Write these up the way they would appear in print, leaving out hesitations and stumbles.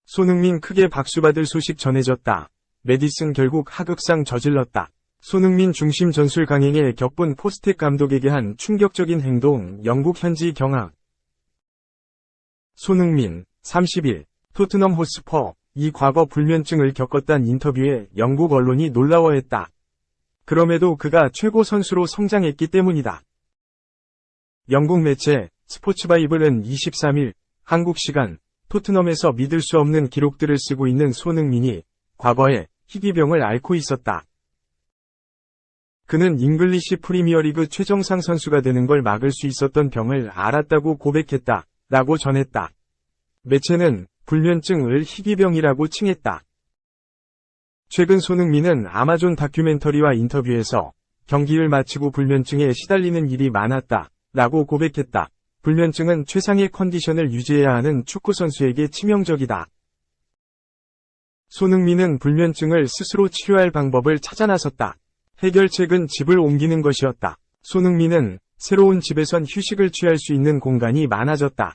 손흥민 크게 박수받을 소식 전해졌다. 메디슨 결국 하극상 저질렀다. 손흥민 중심 전술 강행에 격분 포스텍 감독에게 한 충격적인 행동. 영국 현지 경악. 손흥민, 30일, 토트넘 호스퍼, 이 과거 불면증을 겪었다는 인터뷰에 영국 언론이 놀라워했다. 그럼에도 그가 최고 선수로 성장했기 때문이다. 영국 매체 스포츠바이블은 23일 한국 시간 토트넘에서 믿을 수 없는 기록들을 쓰고 있는 손흥민이 과거에 희귀병을 앓고 있었다. 그는 잉글리시 프리미어리그 최정상 선수가 되는 걸 막을 수 있었던 병을 앓았다고 고백했다. 라고 전했다. 매체는 불면증을 희귀병이라고 칭했다. 최근 손흥민은 아마존 다큐멘터리와 인터뷰에서 경기를 마치고 불면증에 시달리는 일이 많았다. 라고 고백했다. 불면증은 최상의 컨디션을 유지해야 하는 축구선수에게 치명적이다. 손흥민은 불면증을 스스로 치료할 방법을 찾아 나섰다. 해결책은 집을 옮기는 것이었다. 손흥민은 새로운 집에선 휴식을 취할 수 있는 공간이 많아졌다.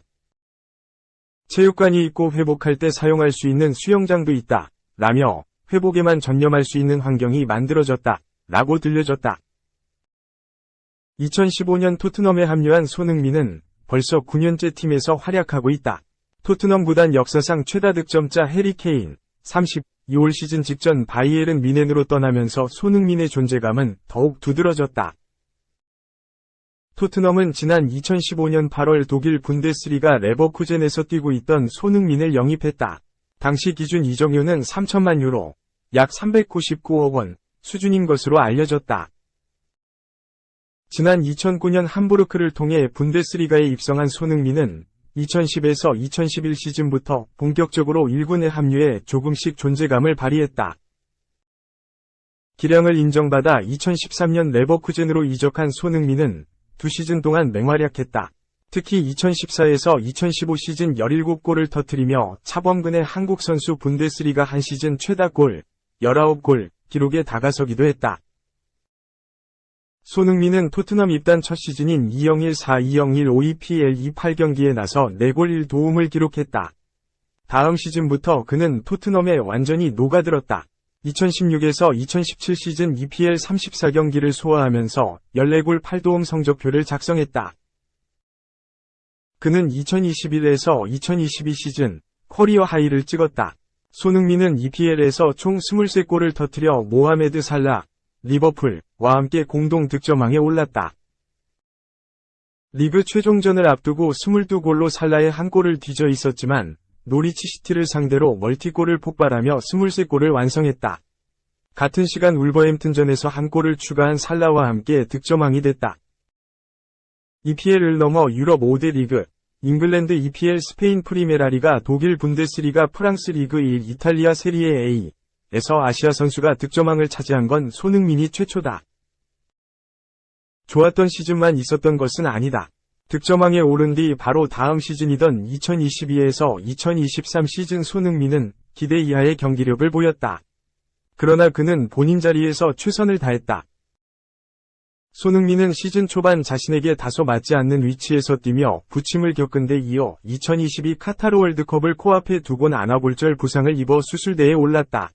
체육관이 있고 회복할 때 사용할 수 있는 수영장도 있다. 라며 회복에만 전념할 수 있는 환경이 만들어졌다. 라고 들려졌다. 2015년 토트넘에 합류한 손흥민은 벌써 9년째 팀에서 활약하고 있다. 토트넘 구단 역사상 최다 득점자 해리 케인, 32올 시즌 직전 바이에른 뮌헨으로 떠나면서 손흥민의 존재감은 더욱 두드러졌다. 토트넘은 지난 2015년 8월 독일 분데스리가 레버쿠젠에서 뛰고 있던 손흥민을 영입했다. 당시 기준 이적료는 3천만 유로, 약 399억 원 수준인 것으로 알려졌다. 지난 2009년 함부르크를 통해 분데스리가에 입성한 손흥민은 2010에서 2011 시즌부터 본격적으로 1군에 합류해 조금씩 존재감을 발휘했다. 기량을 인정받아 2013년 레버쿠젠으로 이적한 손흥민은 2시즌 동안 맹활약했다. 특히 2014에서 2015 시즌 17골을 터뜨리며 차범근의 한국 선수 분데스리가 한 시즌 최다 골, 19골 기록에 다가서기도 했다. 손흥민은 토트넘 입단 첫 시즌인 2014-2015 EPL 28경기에 나서 4골 1도움을 기록했다. 다음 시즌부터 그는 토트넘에 완전히 녹아들었다. 2016에서 2017 시즌 EPL 34경기를 소화하면서 14골 8도움 성적표를 작성했다. 그는 2021에서 2022 시즌 커리어 하이를 찍었다. 손흥민은 EPL에서 총 23골을 터뜨려 모하메드 살라, 리버풀과 함께 공동 득점왕에 올랐다. 리그 최종전을 앞두고 22골로 살라의 한 골을 뒤져 있었지만 노리치 시티를 상대로 멀티골을 폭발하며 23골을 완성했다. 같은 시간 울버햄튼전에서 한 골을 추가한 살라와 함께 득점왕이 됐다. EPL을 넘어 유럽 5대 리그, 잉글랜드 EPL, 스페인 프리메라리가, 독일 분데스리가, 프랑스 리그 1, 이탈리아 세리에 A에서 아시아 선수가 득점왕을 차지한 건 손흥민이 최초다. 좋았던 시즌만 있었던 것은 아니다. 득점왕에 오른 뒤 바로 다음 시즌이던 2022에서 2023 시즌 손흥민은 기대 이하의 경기력을 보였다. 그러나 그는 본인 자리에서 최선을 다했다. 손흥민은 시즌 초반 자신에게 다소 맞지 않는 위치에서 뛰며 부침을 겪은 데 이어 2022 카타르 월드컵을 코앞에 두곤 아나골절 부상을 입어 수술대에 올랐다.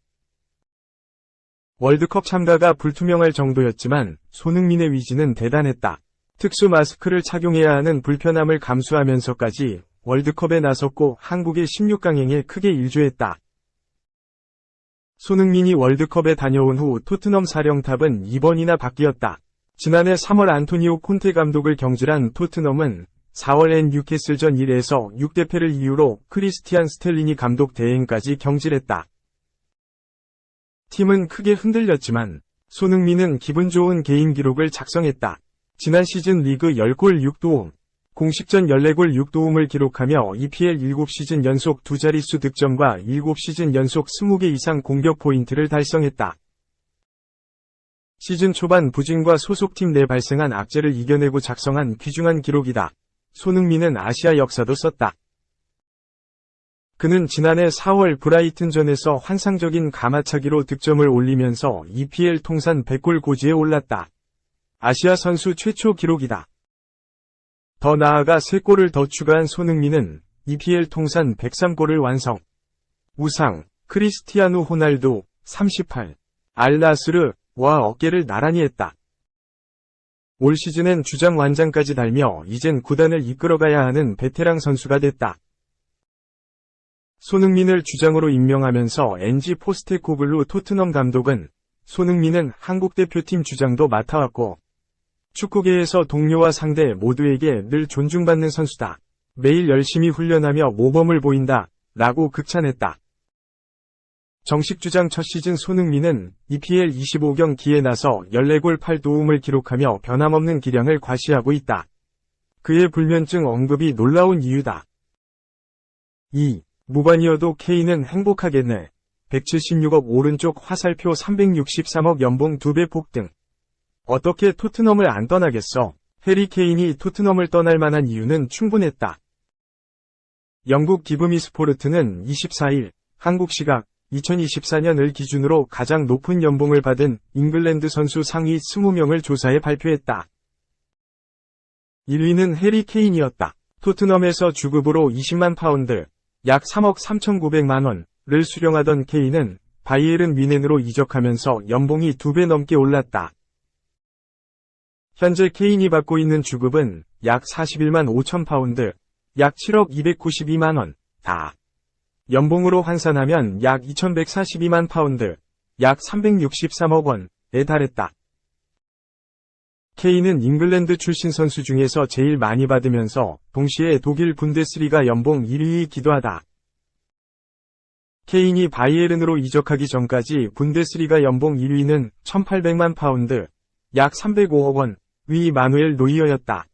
월드컵 참가가 불투명할 정도였지만 손흥민의 위지는 대단했다. 특수 마스크를 착용해야 하는 불편함을 감수하면서까지 월드컵에 나섰고 한국의 16강행에 크게 일조했다. 손흥민이 월드컵에 다녀온 후 토트넘 사령탑은 2번이나 바뀌었다. 지난해 3월 안토니오 콘테 감독을 경질한 토트넘은 4월 뉴캐슬전 1에서 6대 패를 이유로 크리스티안 스텔리니 감독 대행까지 경질했다. 팀은 크게 흔들렸지만 손흥민은 기분 좋은 개인 기록을 작성했다. 지난 시즌 리그 10골 6도움, 공식전 14골 6도움을 기록하며 EPL 7시즌 연속 두 자릿수 득점과 7시즌 연속 20개 이상 공격 포인트를 달성했다. 시즌 초반 부진과 소속팀 내 발생한 악재를 이겨내고 작성한 귀중한 기록이다. 손흥민은 아시아 역사도 썼다. 그는 지난해 4월 브라이튼전에서 환상적인 가마차기로 득점을 올리면서 EPL 통산 100골 고지에 올랐다. 아시아 선수 최초 기록이다. 더 나아가 3골을 더 추가한 손흥민은 EPL 통산 103골을 완성. 우상, 크리스티아누 호날두, 38, 알나스르와 어깨를 나란히 했다. 올 시즌엔 주장 완장까지 달며 이젠 구단을 이끌어가야 하는 베테랑 선수가 됐다. 손흥민을 주장으로 임명하면서 엔지 포스테코글루 토트넘 감독은 손흥민은 한국 대표팀 주장도 맡아왔고 축구계에서 동료와 상대 모두에게 늘 존중받는 선수다. 매일 열심히 훈련하며 모범을 보인다. 라고 극찬했다. 정식 주장 첫 시즌 손흥민은 EPL 25경기에 나서 14골 8도움을 기록하며 변함없는 기량을 과시하고 있다. 그의 불면증 언급이 놀라운 이유다. 2. 무관이어도 케인은 행복하겠네. 176억 오른쪽 화살표 363억 연봉 2배 폭등. 어떻게 토트넘을 안 떠나겠어? 해리 케인이 토트넘을 떠날 만한 이유는 충분했다. 영국 기브미 스포르트는 24일 한국 시각 2024년을 기준으로 가장 높은 연봉을 받은 잉글랜드 선수 상위 20명을 조사해 발표했다. 1위는 해리 케인이었다. 토트넘에서 주급으로 20만 파운드, 약 3억 3,900만 원을 수령하던 케인은 바이에른 뮌헨으로 이적하면서 연봉이 2배 넘게 올랐다. 현재 케인이 받고 있는 주급은 약 41만 5천 파운드, 약 7억 292만 원, 다. 연봉으로 환산하면 약 2142만 파운드, 약 363억 원에 달했다. 케인은 잉글랜드 출신 선수 중에서 제일 많이 받으면서 동시에 독일 분데스리가 연봉 1위이기도 하다. 케인이 바이에른으로 이적하기 전까지 분데스리가 연봉 1위는 1800만 파운드, 약 305억 원의 마누엘 노이어였다.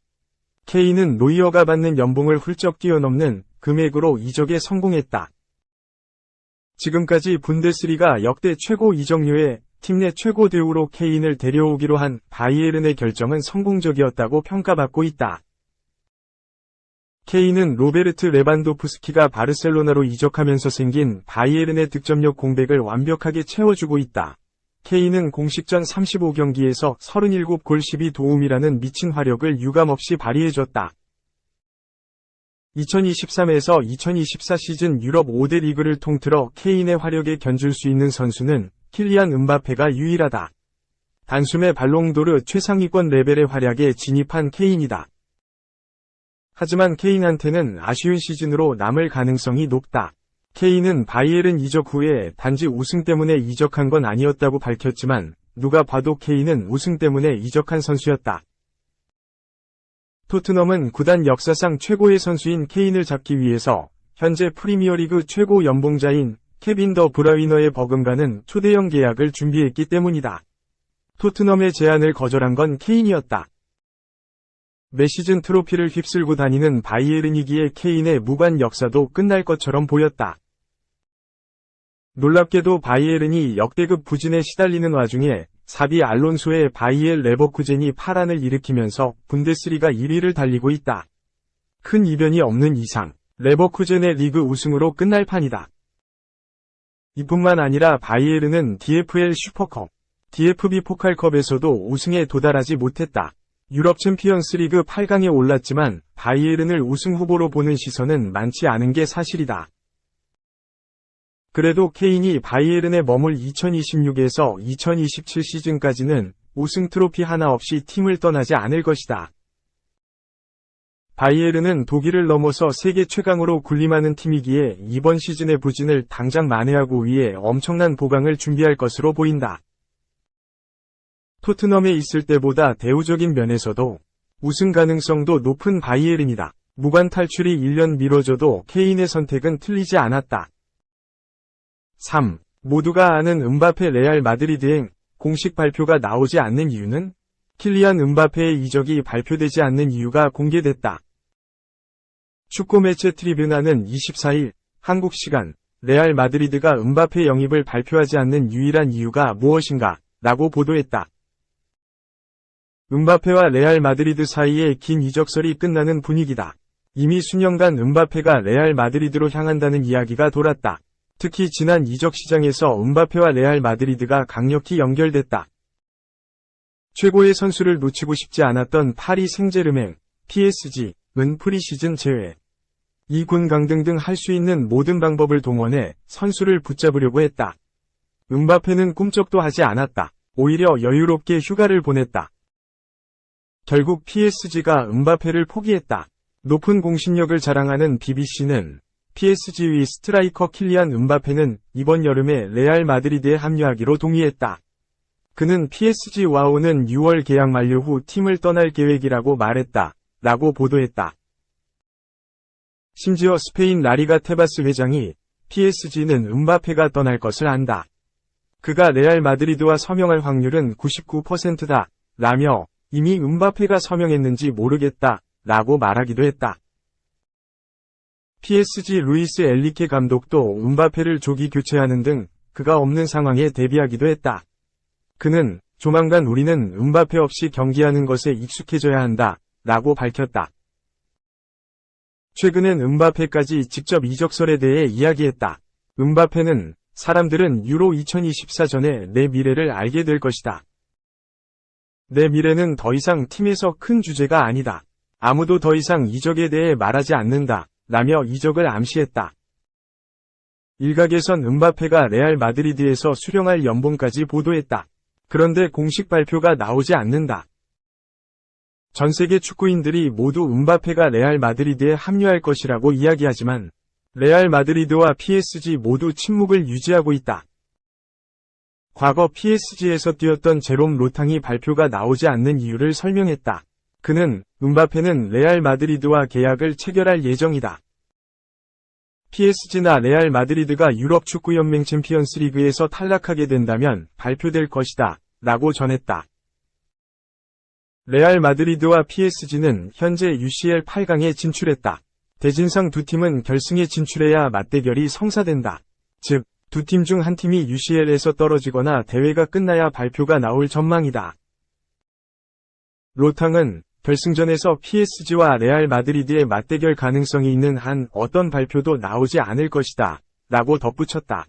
케인은 노이어가 받는 연봉을 훌쩍 뛰어넘는 금액으로 이적에 성공했다. 지금까지 분데스리가 역대 최고 이적료에 팀 내 최고 대우로 케인을 데려오기로 한 바이에른의 결정은 성공적이었다고 평가받고 있다. 케인은 로베르트 레반도프스키가 바르셀로나로 이적하면서 생긴 바이에른의 득점력 공백을 완벽하게 채워주고 있다. 케인은 공식전 35경기에서 37골 12도움이라는 미친 화력을 유감없이 발휘해줬다. 2023에서 2024 시즌 유럽 5대 리그를 통틀어 케인의 화력에 견줄 수 있는 선수는 킬리안 음바페가 유일하다. 단숨에 발롱도르 최상위권 레벨의 활약에 진입한 케인이다. 하지만 케인한테는 아쉬운 시즌으로 남을 가능성이 높다. 케인은 바이에른 이적 후에 단지 우승 때문에 이적한 건 아니었다고 밝혔지만 누가 봐도 케인은 우승 때문에 이적한 선수였다. 토트넘은 구단 역사상 최고의 선수인 케인을 잡기 위해서 현재 프리미어리그 최고 연봉자인 케빈 더 브라위너의 버금가는 초대형 계약을 준비했기 때문이다. 토트넘의 제안을 거절한 건 케인이었다. 매 시즌 트로피를 휩쓸고 다니는 바이에른이기에 케인의 무관 역사도 끝날 것처럼 보였다. 놀랍게도 바이에른이 역대급 부진에 시달리는 와중에 사비 알론소의 바이엘 레버쿠젠이 파란을 일으키면서 분데스리가 1위를 달리고 있다. 큰 이변이 없는 이상 레버쿠젠의 리그 우승으로 끝날 판이다. 이뿐만 아니라 바이에른은 DFL 슈퍼컵, DFB 포칼컵에서도 우승에 도달하지 못했다. 유럽 챔피언스 리그 8강에 올랐지만 바이에른을 우승 후보로 보는 시선은 많지 않은 게 사실이다. 그래도 케인이 바이에른에 머물 2026에서 2027 시즌까지는 우승 트로피 하나 없이 팀을 떠나지 않을 것이다. 바이에른은 독일을 넘어서 세계 최강으로 군림하는 팀이기에 이번 시즌의 부진을 당장 만회하고 위해 엄청난 보강을 준비할 것으로 보인다. 토트넘에 있을 때보다 대우적인 면에서도 우승 가능성도 높은 바이에른이다. 무관 탈출이 1년 미뤄져도 케인의 선택은 틀리지 않았다. 3. 모두가 아는 음바페 레알 마드리드행 공식 발표가 나오지 않는 이유는? 킬리안 음바페의 이적이 발표되지 않는 이유가 공개됐다. 축구 매체 트리뷴나는 24일 한국 시간 레알 마드리드가 음바페 영입을 발표하지 않는 유일한 이유가 무엇인가? 라고 보도했다. 음바페와 레알 마드리드 사이에 긴 이적설이 끝나는 분위기다. 이미 수년간 음바페가 레알 마드리드로 향한다는 이야기가 돌았다. 특히 지난 이적 시장에서 음바페와 레알 마드리드가 강력히 연결됐다. 최고의 선수를 놓치고 싶지 않았던 파리 생제르맹, PSG는 프리시즌 제외. 2군 강등 등 할 수 있는 모든 방법을 동원해 선수를 붙잡으려고 했다. 음바페는 꿈쩍도 하지 않았다. 오히려 여유롭게 휴가를 보냈다. 결국 PSG가 음바페를 포기했다. 높은 공신력을 자랑하는 BBC는 PSG의 스트라이커 킬리안 음바페는 이번 여름에 레알 마드리드에 합류하기로 동의했다. 그는 PSG와 오는 6월 계약 만료 후 팀을 떠날 계획이라고 말했다. 라고 보도했다. 심지어 스페인 라리가 테바스 회장이 PSG는 음바페가 떠날 것을 안다. 그가 레알 마드리드와 서명할 확률은 99%다. 라며 이미 음바페가 서명했는지 모르겠다. 라고 말하기도 했다. PSG 루이스 엘리케 감독도 음바페를 조기 교체하는 등 그가 없는 상황에 대비하기도 했다. 그는 조만간 우리는 음바페 없이 경기하는 것에 익숙해져야 한다. 라고 밝혔다. 최근엔 음바페까지 직접 이적설에 대해 이야기했다. 음바페는 사람들은 유로 2024 전에 내 미래를 알게 될 것이다. 내 미래는 더 이상 팀에서 큰 주제가 아니다. 아무도 더 이상 이적에 대해 말하지 않는다. 라며 이적을 암시했다. 일각에선 음바페가 레알 마드리드에서 수령할 연봉까지 보도했다. 그런데 공식 발표가 나오지 않는다. 전 세계 축구인들이 모두 음바페가 레알 마드리드에 합류할 것이라고 이야기하지만 레알 마드리드와 PSG 모두 침묵을 유지하고 있다. 과거 PSG에서 뛰었던 제롬 로탕이 발표가 나오지 않는 이유를 설명했다. 그는 음바페는 레알 마드리드와 계약을 체결할 예정이다. PSG나 레알 마드리드가 유럽 축구연맹 챔피언스 리그에서 탈락하게 된다면 발표될 것이다. 라고 전했다. 레알 마드리드와 PSG는 현재 UCL 8강에 진출했다. 대진상 두 팀은 결승에 진출해야 맞대결이 성사된다. 즉, 두 팀 중 한 팀이 UCL에서 떨어지거나 대회가 끝나야 발표가 나올 전망이다. 로탕은 결승전에서 PSG와 레알 마드리드의 맞대결 가능성이 있는 한 어떤 발표도 나오지 않을 것이다. 라고 덧붙였다.